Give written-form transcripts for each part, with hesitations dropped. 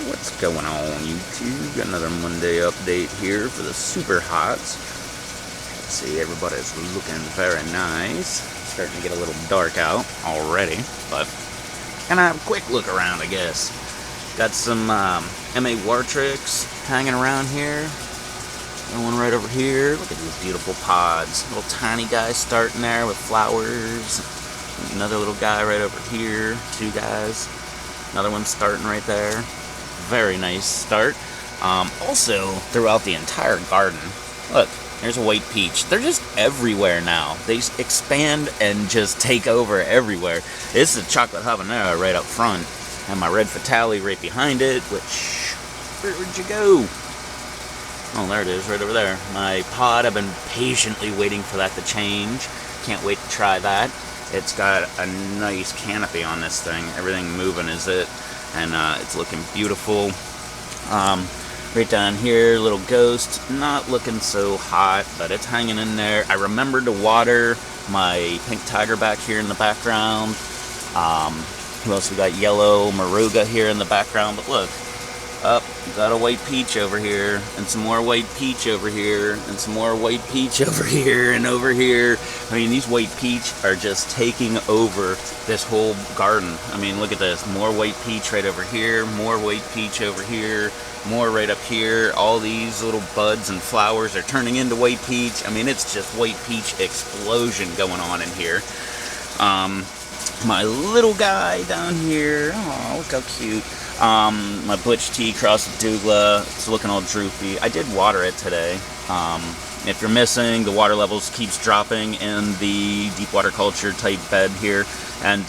What's going on, YouTube? Got another Monday update here for the Super Hots. Let's see, everybody's looking very nice. Starting to get a little dark out already, but kind of a quick look around, I guess. Got some MA Wartrix hanging around here. Got one right over here. Look at these beautiful pods. Little tiny guy starting there with flowers. Another little guy right over here. Two guys. Another one starting right there. Very nice start. Also, throughout the entire garden, look, there's a white peach. They're just everywhere now. They expand and just take over everywhere. This is a chocolate habanero right up front, and my red fatale right behind it, which, where'd you go? Oh, there it is, right over there. My pod, I've been patiently waiting for that to change. Can't wait to try that. It's got a nice canopy on this thing. Everything moving is it. And it's looking beautiful. Right down here, little ghost, not looking so hot, but it's hanging in there. I remembered to water my pink tiger back here in the background. Who else we got? Yellow Moruga here in the background. But look, up, got a white peach over here, and some more white peach over here, and some more white peach over here, and over here. I mean, these white peach are just taking over this whole garden. I mean, look at this. More white peach right over here, more white peach over here, more right up here. All these little buds and flowers are turning into white peach. I mean, it's just white peach explosion going on in here. My little guy down here, oh, look how cute. My Butch T cross with Douglas, it's looking all droopy. I did water it today. If you're missing, the water levels keeps dropping in the deep water culture type bed here, and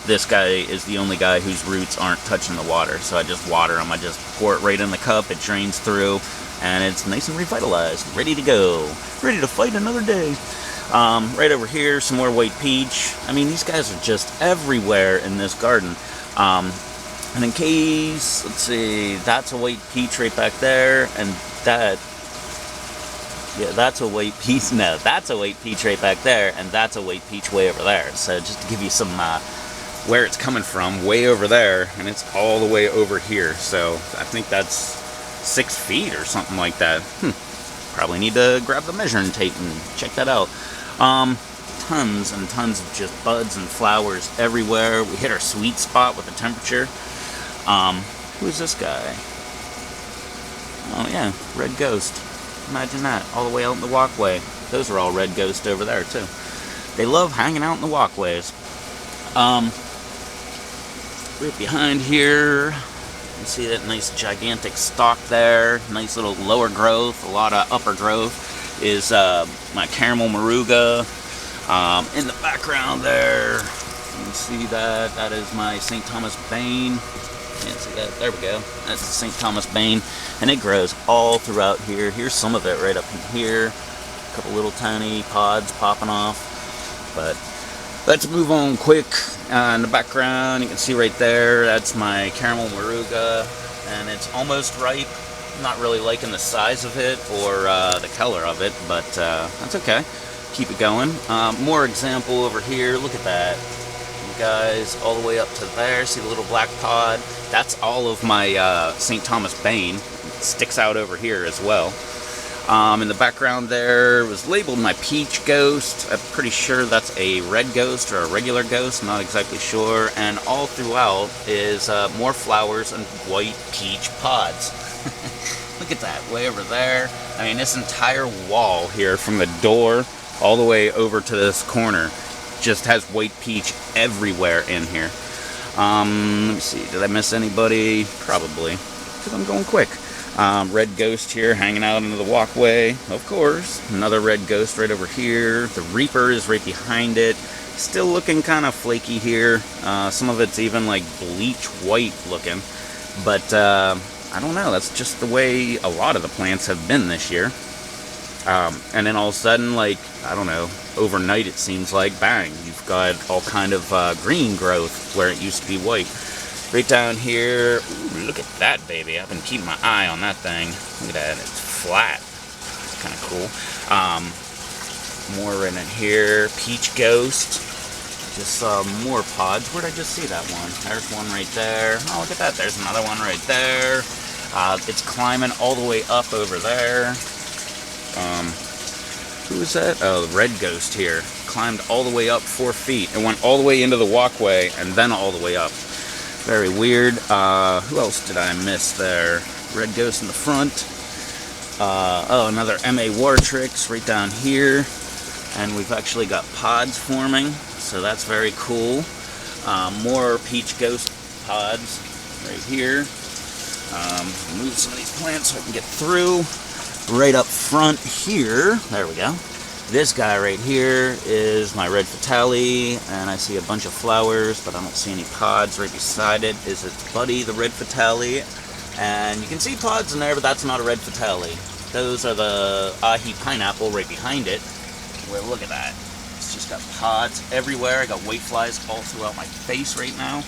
this guy is the only guy whose roots aren't touching the water, so I just water him. I just pour it right in the cup, it drains through, and it's nice and revitalized, ready to go, ready to fight another day. Right over here, some more white peach. I mean, these guys are just everywhere in this garden. And in case, let's see, that's a white peach right back there, and that, yeah, that's a white peach, no, that's a white peach right back there, and that's a white peach way over there. So just to give you some, where it's coming from, way over there, and it's all the way over here. So I think that's 6 feet or something like that. Probably need to grab the measuring tape and check that out. Tons and tons of just buds and flowers everywhere. We hit our sweet spot with the temperature. Who is this guy? Oh yeah, Red Ghost. Imagine that, all the way out in the walkway. Those are all Red Ghost over there too. They love hanging out in the walkways. Right behind here, you see that nice gigantic stalk there. Nice little lower growth, a lot of upper growth is my Caramel Moruga. In the background there, you can see that. That is my St. Thomas Bane. Can't see that. There we go. That's the St. Thomas Bane. And it grows all throughout here. Here's some of it right up in here. A couple little tiny pods popping off. But let's move on quick. In the background, you can see right there, that's my Caramel Moruga. And it's almost ripe. Not really liking the size of it or the color of it, but that's okay. Keep it going. More example over here. Look at that. You guys, all the way up to there. See the little black pod? That's all of my St. Thomas Bane. It sticks out over here as well. In the background there was labeled my Peach Ghost. I'm pretty sure that's a red ghost or a regular ghost. Not exactly sure. And all throughout is more flowers and white peach pods. Look at that, way over there. I mean, this entire wall here from the door all the way over to this corner just has white peach everywhere in here. Let me see, did I miss anybody? Probably, because I'm going quick. Red Ghost here hanging out into the walkway, of course. Another Red Ghost right over here. The Reaper is right behind it. Still looking kind of flaky here. Some of it's even like bleach white looking. But I don't know, that's just the way a lot of the plants have been this year. And then all of a sudden, like, I don't know, overnight it seems like, bang, you've got all kind of green growth where it used to be white. Right down here, ooh, look at that baby. I've been keeping my eye on that thing. Look at that, it's flat. It's kind of cool. More right in here, Peach Ghost. Just saw more pods. Where'd I just see that one? There's one right there. Oh, look at that. There's another one right there. It's climbing all the way up over there. Who is that? Oh, the red ghost here. Climbed all the way up 4 feet. It went all the way into the walkway and then all the way up. Very weird. Who else did I miss there? Red ghost in the front. Oh, another MA Wartrix right down here. And we've actually got pods forming, so that's very cool. More peach ghost pods right here. Move some of these plants so I can get through. Right up front here, there we go. This guy right here is my red Fatale, and I see a bunch of flowers, but I don't see any pods. Right beside it is its buddy, the red Fatale. And you can see pods in there, but that's not a red Fatale. Those are the Ahi Pineapple right behind it. Well, look at that. It's just got pods everywhere. I got white flies all throughout my face right now.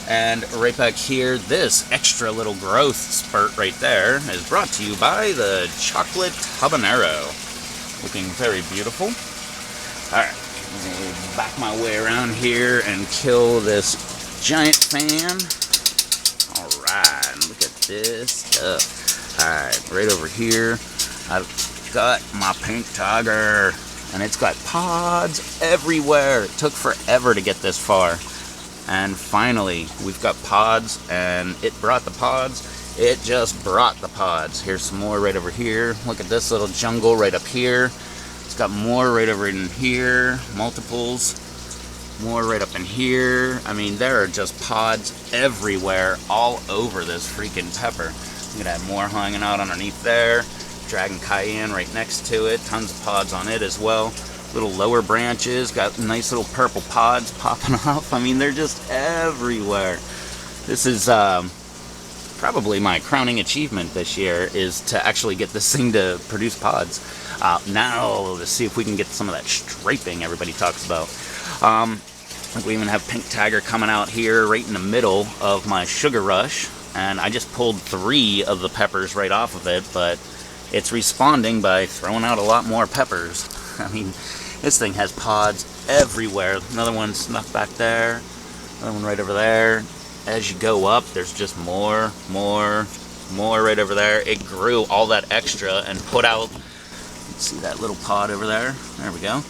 And right back here, this extra little growth spurt right there is brought to you by the Chocolate Habanero. Looking very beautiful. Alright, let me back my way around here and kill this giant fan. Alright, look at this stuff. Alright, right over here, I've got my pink tiger. And it's got pods everywhere. It took forever to get this far. And finally, we've got pods, and it brought the pods. It just brought the pods. Here's some more right over here. Look at this little jungle right up here. It's got more right over in here. Multiples. More right up in here. I mean, there are just pods everywhere, all over this freaking pepper. I'm gonna have more hanging out underneath there. Dragon Cayenne right next to it. Tons of pods on it as well. Little lower branches. Got nice little purple pods popping off. I mean, they're just everywhere. This is probably my crowning achievement this year, is to actually get this thing to produce pods. Now, let's see if we can get some of that striping everybody talks about. Like we even have Pink Tiger coming out here right in the middle of my Sugar Rush. And I just pulled 3 of the peppers right off of it, but it's responding by throwing out a lot more peppers. I mean, this thing has pods everywhere. Another one snuck back there. Another one right over there. As you go up, there's just more right over there. It grew all that extra and put out, see that little pod over there? There we go.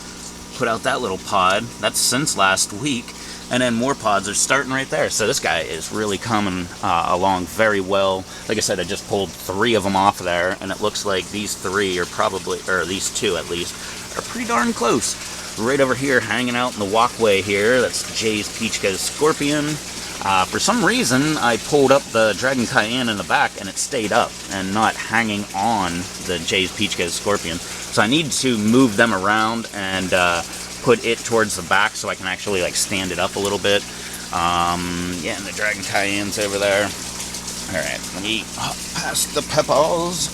Put out that little pod. That's since last week. And then more pods are starting right there. So this guy is really coming along very well. Like I said, I just pulled 3 of them off of there, and it looks like these 3 are probably, or these 2 at least, are pretty darn close. Right over here, hanging out in the walkway here, that's Jay's Peach Ghost Scorpion. For some reason, I pulled up the Dragon Cayenne in the back, and it stayed up and not hanging on the Jay's Peach Ghost Scorpion. So I need to move them around and put it towards the back so I can actually like stand it up a little bit. Yeah, and the Dragon Cayenne's over there. Alright, let me hop past the peppers.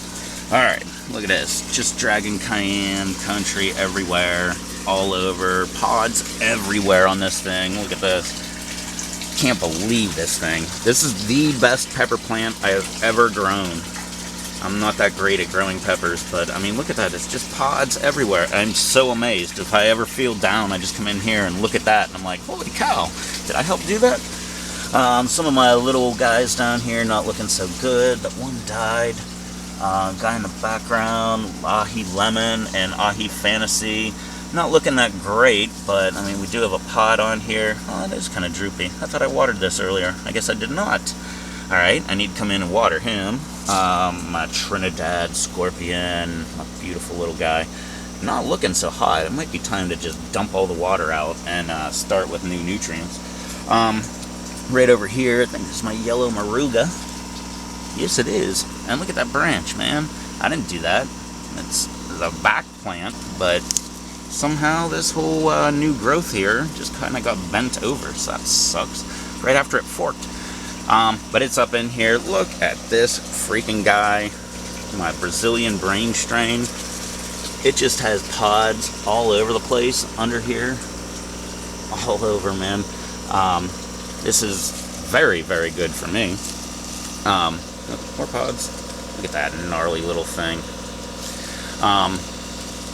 Alright, look at this. Just Dragon Cayenne country everywhere, all over. Pods everywhere on this thing. Look at this. Can't believe this thing. This is the best pepper plant I have ever grown. I'm not that great at growing peppers, but I mean, look at that. It's just pods everywhere. I'm so amazed. If I ever feel down, I just come in here and look at that, and I'm like, holy cow, did I help do that? Some of my little guys down here not looking so good. That one died. Guy in the background, Ahi Lemon and Ahi Fantasy. Not looking that great, but I mean, we do have a pod on here. Oh, it is kind of droopy. I thought I watered this earlier. I guess I did not. Alright, I need to come in and water him. My Trinidad Scorpion, a beautiful little guy. Not looking so hot. It might be time to just dump all the water out and start with new nutrients. Right over here, I think this is my yellow Moruga. Yes, it is. And look at that branch, man. I didn't do that. It's a back plant, but somehow this whole new growth here just kind of got bent over, so that sucks. Right after it forked. But it's up in here. Look at this freaking guy. My Brazilian brain strain. It just has pods all over the place under here. All over, man. This is very, very good for me. More pods. Look at that gnarly little thing.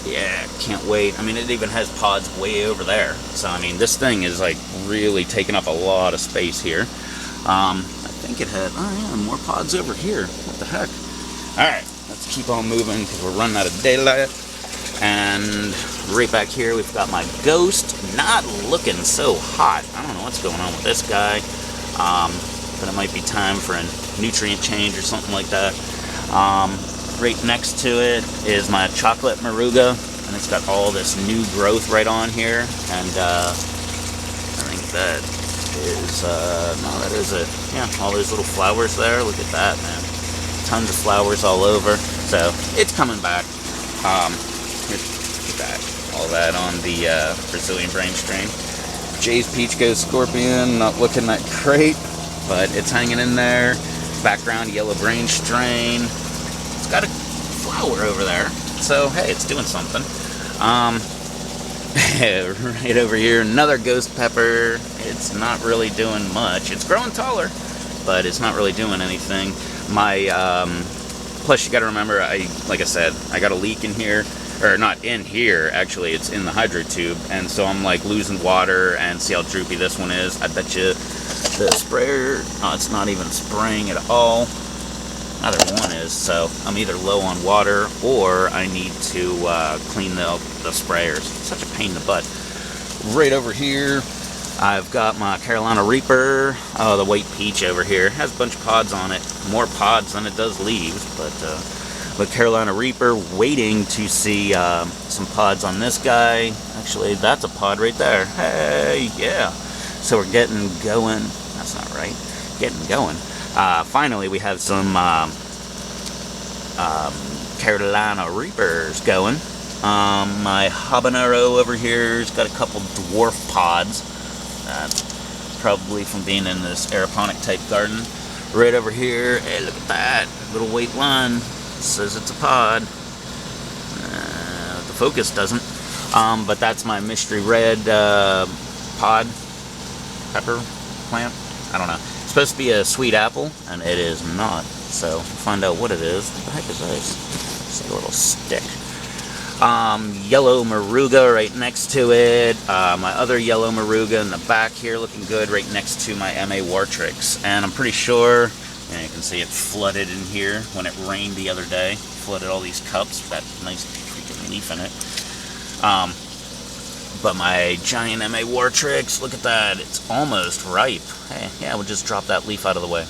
Yeah, can't wait. I mean, it even has pods way over there. So, I mean, this thing is like really taking up a lot of space here. I think it had, oh yeah, more pods over here. What the heck? Alright, let's keep on moving because we're running out of daylight. And right back here, we've got my Ghost. Not looking so hot. I don't know what's going on with this guy. But it might be time for a nutrient change or something like that. Right next to it is my Chocolate Moruga, and it's got all this new growth right on here. And I think that is, no, that is it. Yeah, all those little flowers there. Look at that, man. Tons of flowers all over. So it's coming back. Look at that. All that on the Brazilian brain strain. Jay's Peach Ghost Scorpion, not looking that great, but it's hanging in there. Background yellow brain strain. It's got a flower over there, so hey, it's doing something. Right over here, another ghost pepper. It's not really doing much. It's growing taller, but it's not really doing anything. My plus, you got to remember, like I said, I got a leak in here, or not in here. Actually, it's in the hydro tube, and so I'm like losing water. And see how droopy this one is. I bet you the sprayer, oh, it's not even spraying at all. Neither one is, so I'm either low on water or I need to clean the sprayers. Such a pain in the butt. Right over here, I've got my Carolina Reaper. Oh, the white peach over here. It has a bunch of pods on it. More pods than it does leaves, but Carolina Reaper, waiting to see some pods on this guy. Actually, that's a pod right there. Hey, yeah. So we're getting going. That's not right. Getting going. Finally, we have some Carolina Reapers going. My habanero over here has got a couple dwarf pods. Probably from being in this aeroponic type garden. Right over here, hey, look at that. Little white line. Says it's a pod. The focus doesn't. But that's my mystery red pod pepper plant. I don't know. It's supposed to be a sweet apple, and it is not. So, we'll find out what it is. What the heck is this? It's like a little stick. Yellow Moruga right next to it. My other yellow Moruga in the back here, looking good, right next to my MA Wartrix. And I'm pretty sure, and you can see it flooded in here when it rained the other day. Flooded all these cups with that nice freaking leaf in it. But my giant MA Wartrix, look at that, it's almost ripe. Hey, yeah, we'll just drop that leaf out of the way.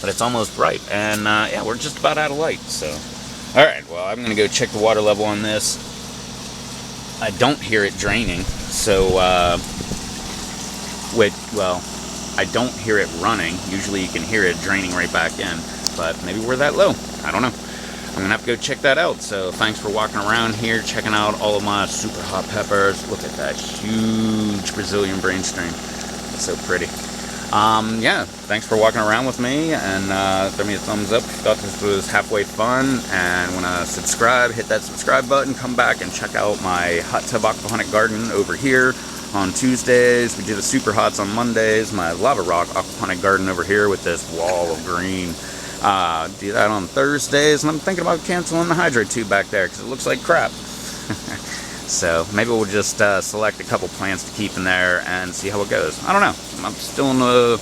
But it's almost ripe, and yeah, we're just about out of light, so. Alright, well, I'm going to go check the water level on this. I don't hear it draining, so, well, I don't hear it running. Usually you can hear it draining right back in, but maybe we're that low. I don't know. I'm going to have to go check that out. So thanks for walking around here, checking out all of my super hot peppers. Look at that huge Brazilian brain strain. It's so pretty. Yeah, thanks for walking around with me, and throw me a thumbs up if you thought this was halfway fun, and want to subscribe, hit that subscribe button, come back and check out my hot tub aquaponic garden over here on Tuesdays. We do the super hots on Mondays. My lava rock aquaponic garden over here with this wall of green. Do that on Thursdays, and I'm thinking about canceling the hydro tube back there because it looks like crap. So maybe we'll just select a couple plants to keep in there and see how it goes. I don't know. I'm still in the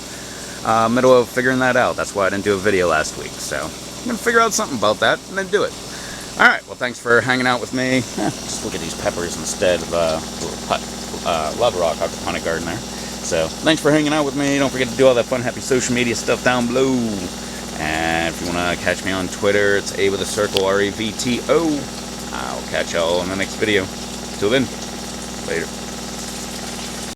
middle of figuring that out. That's why I didn't do a video last week. So I'm going to figure out something about that and then do it. Alright, well, thanks for hanging out with me. Just look at these peppers instead of a little lava rock aquaponic garden there. So thanks for hanging out with me. Don't forget to do all that fun, happy social media stuff down below. And if you want to catch me on Twitter, it's A with a circle, REVTO. I'll catch y'all in the next video. Till then, later.